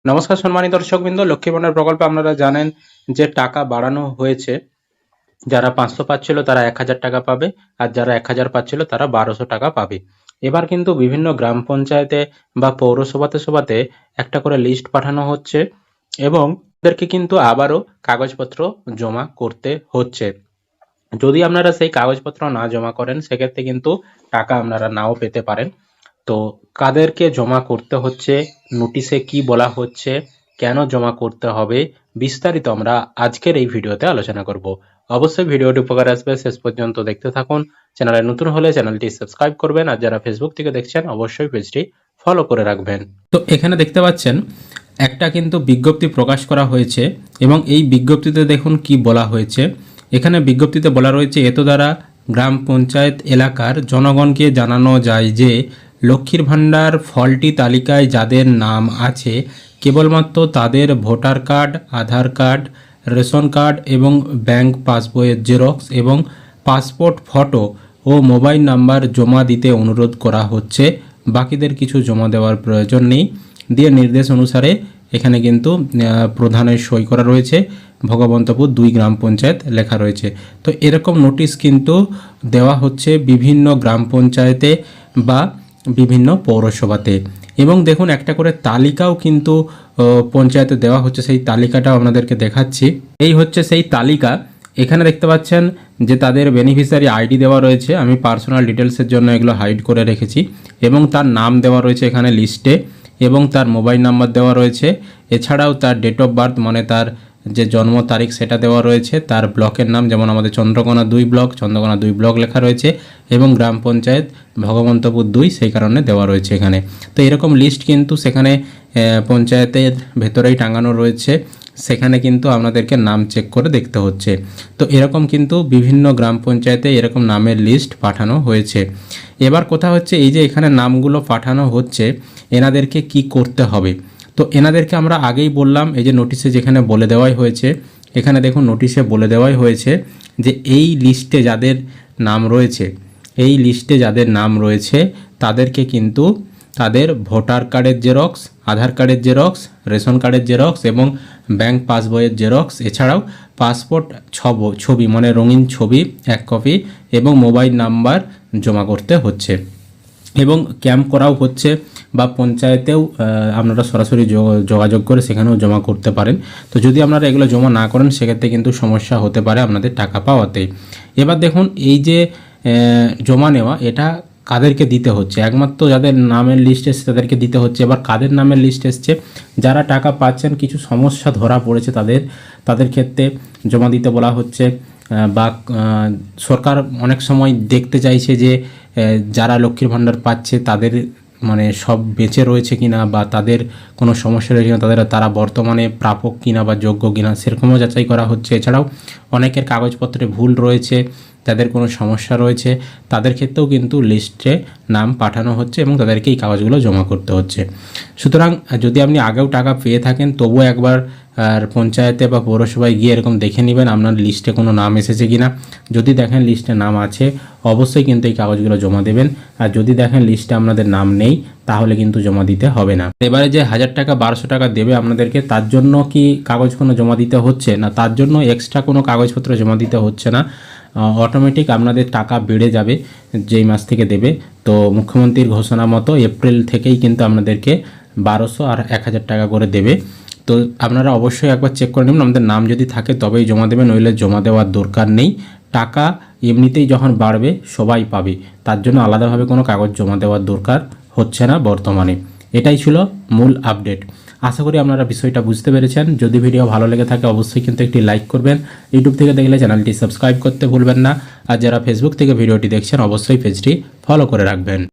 নমস্কার সম্মানিত দর্শকবৃন্দ, লক্ষ্মী ভান্ডার প্রকল্পে আপনারা জানেন যে টাকা বাড়ানো হয়েছে। যারা 500 পাচ্ছিল তারা 1000 টাকা পাবে, আর যারা 1000 পাচ্ছিল তারা 1200 টাকা পাবে। এবার কিন্তু বিভিন্ন গ্রাম পঞ্চায়েতে বা পৌরসভাতে একটা করে লিস্ট পাঠানো হচ্ছে এবং তাদেরকে কিন্তু আবারও কাগজপত্র জমা করতে হচ্ছে। যদি আপনারা সেই কাগজপত্র না জমা করেন সেক্ষেত্রে কিন্তু টাকা আপনারা নাও পেতে পারেন। তো কাদেরকে জমা করতে হচ্ছে, নোটিশে কি বলা হচ্ছে, কেন জমা করতে হবে, বিস্তারিত আমরা আজকের এই ভিডিওতে আলোচনা করব। অবশ্যই ভিডিওটি উপকার আসবে, শেষ পর্যন্ত দেখতে থাকুন। চ্যানেলে নতুন হলে চ্যানেলটি সাবস্ক্রাইব করবেন, আর যারা ফেসবুক থেকে দেখছেন অবশ্যই পেজটি ফলো করে রাখবেন। তো এখানে দেখতে পাচ্ছেন একটা কিন্তু বিজ্ঞপ্তি প্রকাশ করা হয়েছে এবং এই বিজ্ঞপ্তিতে দেখুন কি বলা হয়েছে। এখানে বিজ্ঞপ্তিতে বলা রয়েছে, এত দ্বারা গ্রাম পঞ্চায়েত এলাকার জনগণকে জানানো যায় যে লক্ষ্মীর ভাণ্ডার ফলটি তালিকায় যাদের নাম আছে কেবলমাত্র তাদের ভোটার কার্ড, আধার কার্ড, রেশন কার্ড এবং ব্যাংক পাসবইয়ের জেরক্স এবং পাসপোর্ট ফটো ও মোবাইল নাম্বার জমা দিতে অনুরোধ করা হচ্ছে। বাকিদের কিছু জমা দেওয়ার প্রয়োজন নেই দিয়ে নির্দেশ অনুসারে এখানে কিন্তু প্রধানের সই করা রয়েছে, ভগবন্তপুর 2 গ্রাম পঞ্চায়েত লেখা রয়েছে। তো এরকম নোটিশ কিন্তু দেওয়া হচ্ছে বিভিন্ন গ্রাম পঞ্চায়েতে বা বিভিন্ন পৌরসভাতে। এবং দেখুন একটা করে তালিকাও কিন্তু পঞ্চায়েতে দেওয়া হচ্ছে, সেই তালিকাটাও আপনাদেরকে দেখাচ্ছি। এই হচ্ছে সেই তালিকা। এখানে দেখতে পাচ্ছেন যে তাদের বেনিফিশিয়ারি আইডি দেওয়া রয়েছে, আমি পার্সোনাল ডিটেলসের জন্য এগুলো হাইড করে রেখেছি, এবং তার নাম দেওয়া রয়েছে এখানে লিস্টে, এবং তার মোবাইল নাম্বার দেওয়া রয়েছে। এছাড়াও তার ডেট অফ বার্থ মানে তার যে জন্ম তারিখ সেটা দেওয়া রয়েছে, তার ব্লকের নাম যেমন আমাদের চন্দ্রকোনা 2 ব্লক, চন্দ্রকোনা 2 ব্লক লেখা রয়েছে, এবং গ্রাম পঞ্চায়েত ভগবন্তপুর 2 সেই কারণে দেওয়া রয়েছে এখানে। তো এরকম লিস্ট কিন্তু সেখানে পঞ্চায়েতের ভেতরেই টাঙানো রয়েছে, সেখানে কিন্তু আপনাদেরকে নাম চেক করে দেখতে হচ্ছে। তো এরকম কিন্তু বিভিন্ন গ্রাম পঞ্চায়েতে এরকম নামের লিস্ট পাঠানো হয়েছে। এবার কথা হচ্ছে এই যে এখানে নামগুলো পাঠানো হচ্ছে এনাদেরকে কি করতে হবে। তো এনাদেরকে আমরা আগেই বললাম, এই যে নোটিশে যেখানে বলে দেওয়াই হয়েছে, এখানে দেখুন নোটিশে বলে দেওয়াই হয়েছে যে এই লিস্টে যাদের নাম রয়েছে, এই লিস্টে যাদের নাম রয়েছে তাদেরকে কিন্তু তাদের ভোটার কার্ডের জেরক্স, আধার কার্ডের জেরক্স, রেশন কার্ডের জেরক্স এবং ব্যাংক পাসবইয়ের জেরক্স, এছাড়াও পাসপোর্ট ছবি মানে রঙিন ছবি 1 কপি এবং মোবাইল নাম্বার জমা করতে হচ্ছে। এবং ক্যাম্প করাও হচ্ছে বা পঞ্চায়েতেও আপনারা সরাসরি যোগাযোগ করে সেখানেও জমা করতে পারেন। তো যদি আপনারা এগুলো জমা না করেন সেক্ষেত্রে কিন্তু সমস্যা হতে পারে আপনাদের টাকা পাওয়াতে। এবার দেখুন এই যে জমা নেওয়া এটা কাদেরকে দিতে হচ্ছে, একমাত্র যাদের নামের লিস্ট এসছে তাদেরকে দিতে হচ্ছে। এবার কাদের নামের লিস্ট এসছে, যারা টাকা পাচ্ছেন কিছু সমস্যা ধরা পড়েছে তাদের ক্ষেত্রে জমা দিতে বলা হচ্ছে। বা সরকার অনেক সময় দেখতে চাইছে যে যারা লক্ষ্মীর ভাণ্ডার পাচ্ছে তাদের মানে সব বেঁচে রয়েছে কিনা বা তাদের কোনো সমস্যা রয়েছে কিনা, তারা বর্তমানে প্রাপক কিনা বা যোগ্য কিনা সেরকমও যাচাই করা হচ্ছে। এছাড়াও অনেকের কাগজপত্রে ভুল রয়েছে, তাদের কোনো সমস্যা রয়েছে, তাদের ক্ষেত্রেও কিন্তু লিস্টে নাম পাঠানো হচ্ছে এবং তাদেরকে এই কাগজগুলো জমা করতে হচ্ছে। সুতরাং যদি আপনি আগেও টাকা পেয়ে থাকেন তবুও একবার আর পঞ্চায়েতে বা পৌরসভায় গিয়ে এরকম দেখে নেবেন আপনার লিস্টে কোনো নাম এসেছে কিনা। যদি দেখেন লিস্টে নাম আছে অবশ্যই কিন্তু এই কাগজগুলো জমা দেবেন, আর যদি দেখেন লিস্টে আপনাদের নাম নেই তাহলে কিন্তু জমা দিতে হবে না। এবারে যে 1000 টাকা 1200 টাকা দেবে আপনাদেরকে, তার জন্য কি কাগজ কোনো জমা দিতে হচ্ছে না, তার জন্য এক্সট্রা কোনো কাগজপত্র জমা দিতে হচ্ছে না। অটোমেটিক আপনাদের টাকা বেড়ে যাবে যেই মাস থেকে দেবে। তো মুখ্যমন্ত্রীর ঘোষণা মতো এপ্রিল থেকেই কিন্তু আপনাদেরকে 1200 আর 1000 টাকা করে দেবে। তো আপনারা অবশ্যই একবার চেক করে নেবেন আপনাদের নাম যদি থাকে তবেই জমা দেবেন, নইলে জমা দেওয়ার দরকার নেই। টাকা এমনিতেই যখন বাড়বে সবাই পাবে, তার জন্য আলাদাভাবে কোনো কাগজ জমা দেওয়ার দরকার হচ্ছে না বর্তমানে। এটাই ছিল মূল আপডেট। আশা করি আপনারা বিষয়টা বুঝতে পেরেছেন। যদি ভিডিও ভালো লেগে থাকে অবশ্যই কিন্তু একটি লাইক করবেন, ইউটিউব থেকে দেখলে চ্যানেলটি সাবস্ক্রাইব করতে ভুলবেন না, আর যারা ফেসবুক থেকে ভিডিওটি দেখছেন অবশ্যই পেজটি ফলো করে রাখবেন।